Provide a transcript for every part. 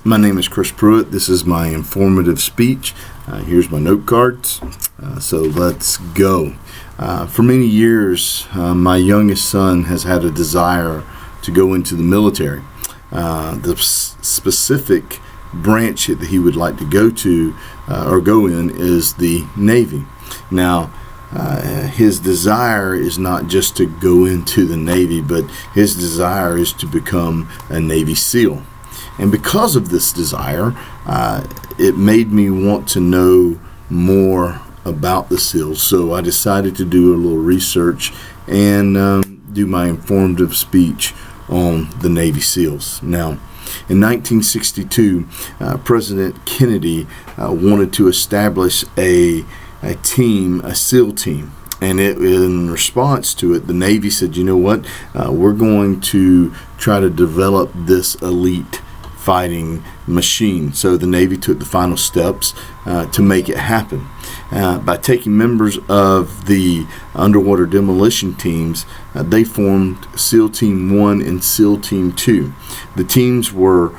My name is Chris Pruitt. This is my informative speech. Here's my note cards. So let's go. For many years, my youngest son has had a desire to go into the military. The specific branch that he would like to go to or go in is the Navy. Now, his desire is not just to go into the Navy, but his desire is to become a Navy SEAL. And because of this desire, it made me want to know more about the SEALs. So I decided to do a little research and do my informative speech on the Navy SEALs. Now, in 1962, President Kennedy wanted to establish a team, a SEAL team. And in response to it, the Navy said, you know what, we're going to try to develop this elite fighting machine. So the Navy took the final steps to make it happen. By taking members of the underwater demolition teams, they formed SEAL Team 1 and SEAL Team 2. The teams were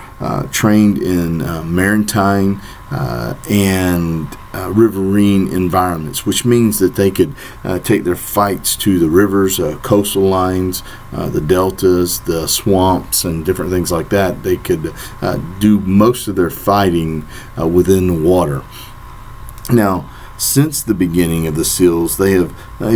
trained in maritime and riverine environments, which means that they could take their fights to the rivers, coastal lines, the deltas, the swamps, and different things like that. They could do most of their fighting within the water. Now, since the beginning of the SEALs, they've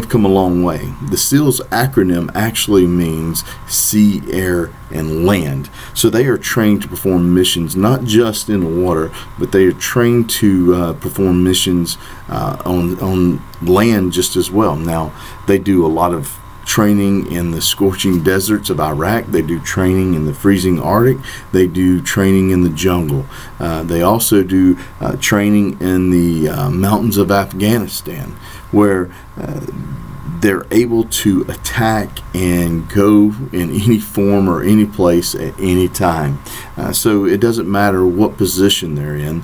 come a long way. The SEALs acronym actually means sea, air, and land. So they are trained to perform missions not just in the water, but they are trained to perform missions on land just as well. Now, they do a lot of training in the scorching deserts of Iraq. They do training in the freezing Arctic. They do training in the jungle. They also do training in the mountains of Afghanistan, where they're able to attack and go in any form or any place at any time. So it doesn't matter what position they're in.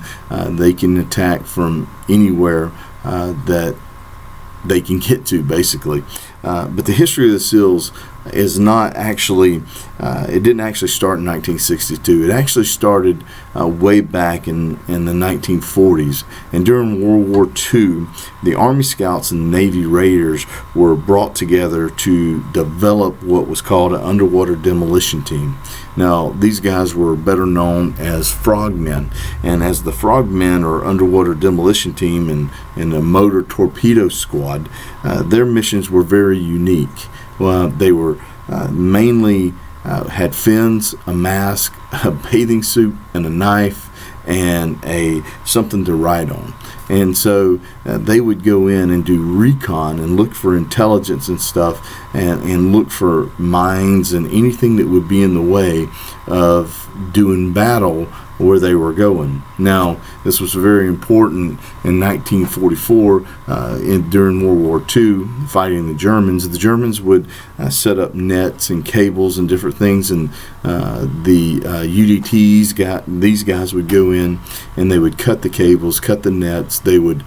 They can attack from anywhere that they can get to, basically. But the history of the SEALs is not actually, it didn't actually start in 1962. It actually started way back in the 1940s. And during World War II, the Army Scouts and Navy Raiders were brought together to develop what was called an underwater demolition team. Now, these guys were better known as frogmen. And as the frogmen, or underwater demolition team, and the motor torpedo squad, their missions were very unique. They were mainly had fins, a mask, a bathing suit, and a knife, and something to ride on. And so they would go in and do recon and look for intelligence and stuff, and look for mines and anything that would be in the way of doing battle where they were going. Now, this was very important in 1944 during World War II, fighting the Germans. The Germans would set up nets and cables and different things, and the UDTs, these guys would go in and they would cut the cables, cut the nets. They would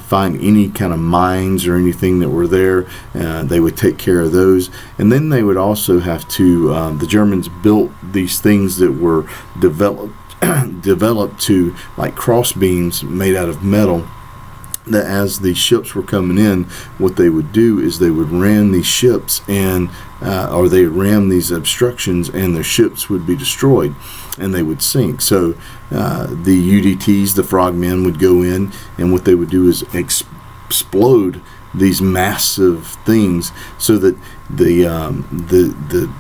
find any kind of mines or anything that were there. They would take care of those. And then they would also have to, the Germans built these things that were developed to, like, cross beams made out of metal, that as the ships were coming in, what they would do is they would ram these ships, and or they would ram these obstructions, and the ships would be destroyed and they would sink. So the UDTs, the frogmen, would go in, and what they would do is explode these massive things so that the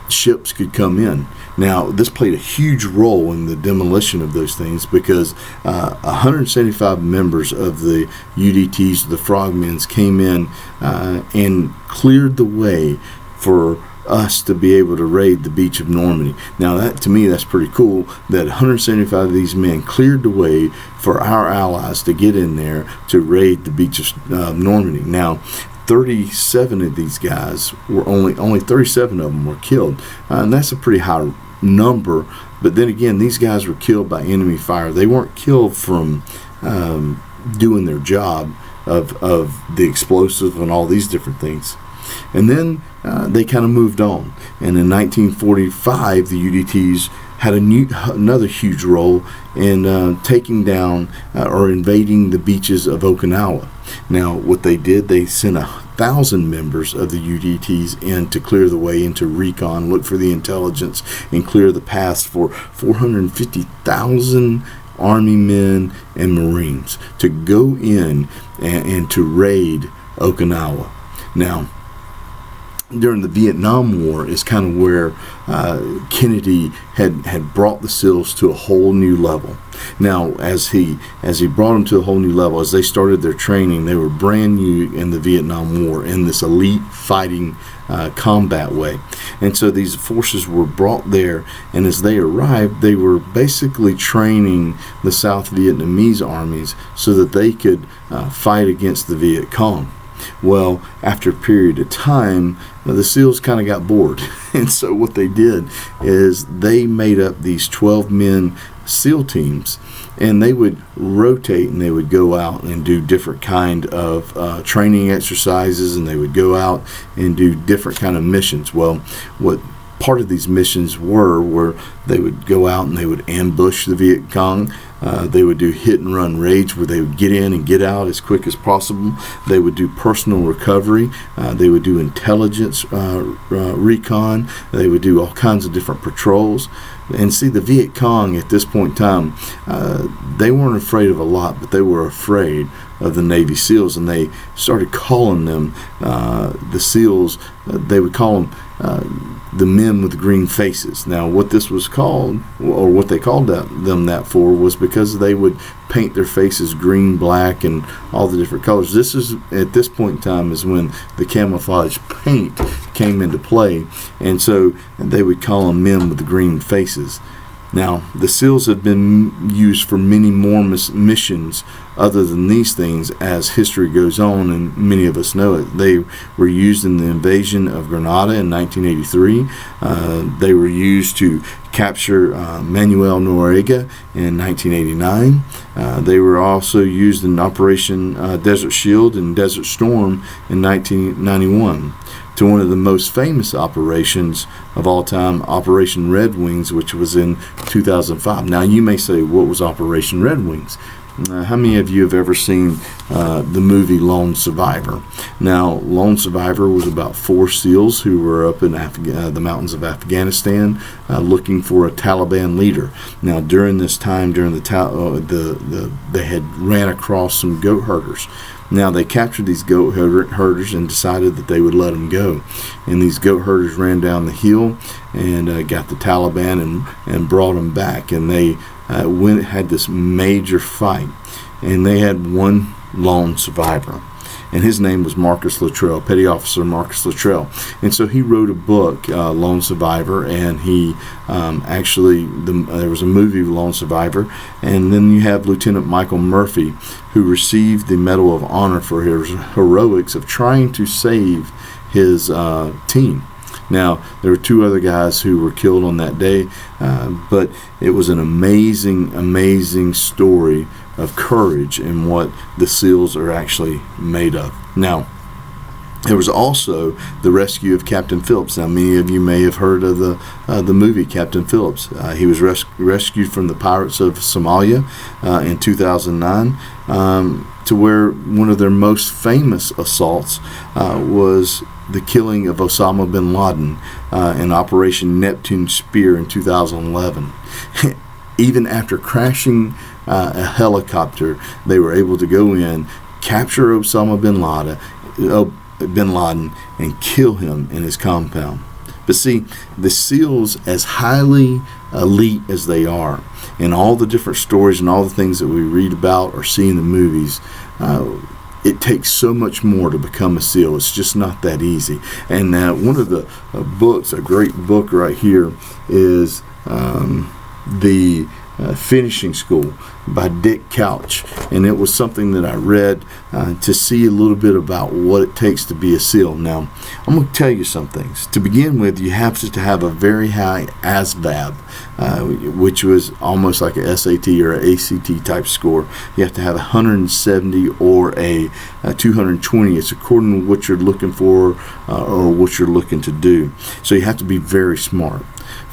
ships could come in. Now, this played a huge role in the demolition of those things, because 175 members of the UDTs, the frogmen, came in and cleared the way for us to be able to raid the beach of Normandy. Now, that, to me, that's pretty cool, that 175 of these men cleared the way for our allies to get in there to raid the beach of Normandy. Now, 37 of these guys were only 37 of them were killed, and that's a pretty high number. But then again, these guys were killed by enemy fire. They weren't killed from doing their job of the explosive and all these different things. And then they kind of moved on. And in 1945, the UDTs had another huge role in taking down or invading the beaches of Okinawa. Now, what they did, they sent 1,000 members of the UDTs in to clear the way into recon, look for the intelligence, and clear the paths for 450,000 Army men and Marines to go in and to raid Okinawa. Now, during the Vietnam War is kind of where Kennedy had brought the SEALs to a whole new level. Now, as he brought them to a whole new level, as they started their training, they were brand new in the Vietnam War in this elite fighting combat way. And so these forces were brought there, and as they arrived, they were basically training the South Vietnamese armies so that they could fight against the Viet Cong. Well, after a period of time, the SEALs kind of got bored. And so what they did is they made up these 12-men SEAL teams, and they would rotate and they would go out and do different kind of training exercises, and they would go out and do different kind of missions. Well, what part of these missions were they would go out and they would ambush the Viet Cong. They would do hit and run raids where they would get in and get out as quick as possible. They would do personal recovery. They would do intelligence recon. They would do all kinds of different patrols. And see, the Viet Cong at this point in time, they weren't afraid of a lot, but they were afraid of the Navy SEALs, and they started calling them the SEALs. They would call them the men with green faces. Now, what this was called, or what they called them that for, was because they would paint their faces green, black, and all the different colors. This is, at this point in time, is when the camouflage paint came into play, and so they would call them men with the green faces. Now, the SEALs have been used for many more missions other than these things as history goes on, and many of us know it. They were used in the invasion of Grenada in 1983. They were used to capture Manuel Noriega in 1989. They were also used in Operation Desert Shield and Desert Storm in 1991. To one of the most famous operations of all time, Operation Red Wings, which was in 2005. Now, you may say, what was Operation Red Wings? How many of you have ever seen the movie Lone Survivor? Now, Lone Survivor was about 4 SEALs who were up in the mountains of Afghanistan looking for a Taliban leader. Now, during this time, during they had ran across some goat herders. Now, they captured these goat herders and decided that they would let them go. And these goat herders ran down the hill and got the Taliban and brought them back. And they had this major fight. And they had one lone survivor. And his name was Marcus Luttrell, Petty Officer Marcus Luttrell. And so he wrote a book, Lone Survivor, and he there was a movie, Lone Survivor. And then you have Lieutenant Michael Murphy, who received the Medal of Honor for his heroics of trying to save his team. Now, there were 2 other guys who were killed on that day, but it was an amazing, amazing story of courage and what the SEALs are actually made of. Now, there was also the rescue of Captain Phillips. Now, many of you may have heard of the movie Captain Phillips. He was rescued from the pirates of Somalia in 2009, to where one of their most famous assaults was the killing of Osama bin Laden in Operation Neptune Spear in 2011. Even after crashing a helicopter, they were able to go in, capture Osama bin Laden, and kill him in his compound. But see, the SEALs, as highly elite as they are, and all the different stories and all the things that we read about or see in the movies, it takes so much more to become a SEAL. It's just not that easy. And one of the books, a great book right here, is the Finishing School by Dick Couch, and it was something that I read to see a little bit about what it takes to be a SEAL. Now, I'm going to tell you some things. To begin with, you have to have a very high ASVAB, which was almost like a SAT or an ACT type score. You have to have 170 or a 220. It's according to what you're looking for or what you're looking to do. So you have to be very smart.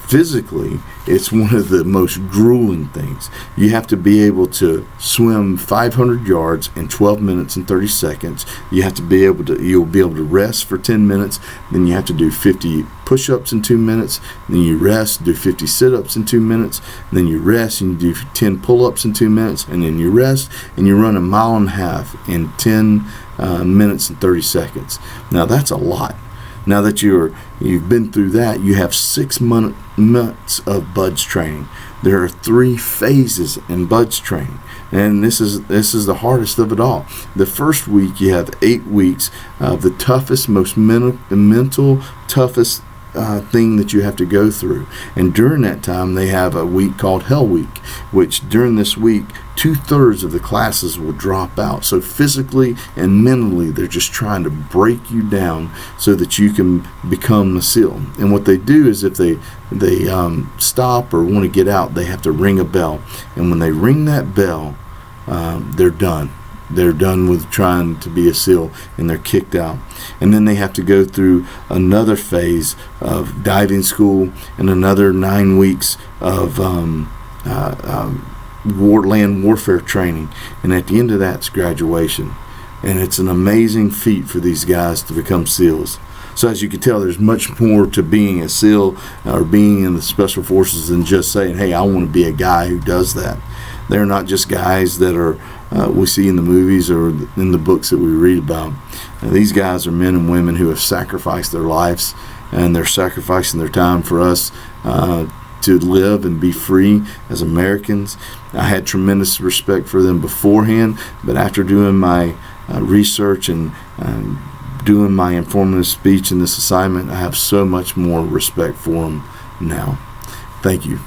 physically, it's one of the most grueling things. You have to be able to swim 500 yards in 12 minutes and 30 seconds. You'll be able to rest for 10 minutes. Then you have to do 50 push-ups in 2 minutes. Then you rest, do 50 sit-ups in 2 minutes. Then you rest and you do 10 pull-ups in 2 minutes. And then you rest and you run 1.5 miles in 10 minutes and 30 seconds. Now that's a lot. Now that you've been through that, you have 6 months of BUD/S training. There are 3 phases in BUD/S training, and this is the hardest of it all. The first week you have 8 weeks of the toughest, most mental toughest thing that you have to go through. And during that time, they have a week called Hell Week, which during this week, 2/3 of the classes will drop out. So physically and mentally, they're just trying to break you down so that you can become a SEAL. And what they do is if they stop or want to get out, they have to ring a bell. And when they ring that bell, they're done. They're done with trying to be a SEAL, and they're kicked out. And then they have to go through another phase of diving school and another 9 weeks of land warfare training. And at the end of that, it's graduation. And it's an amazing feat for these guys to become SEALs. So as you can tell, there's much more to being a SEAL or being in the Special Forces than just saying, hey, I want to be a guy who does that. They're not just guys that are we see in the movies or in the books that we read about. These guys are men and women who have sacrificed their lives, and they're sacrificing their time for us to live and be free as Americans. I had tremendous respect for them beforehand, but after doing my research and doing my informative speech in this assignment, I have so much more respect for them now. Thank you.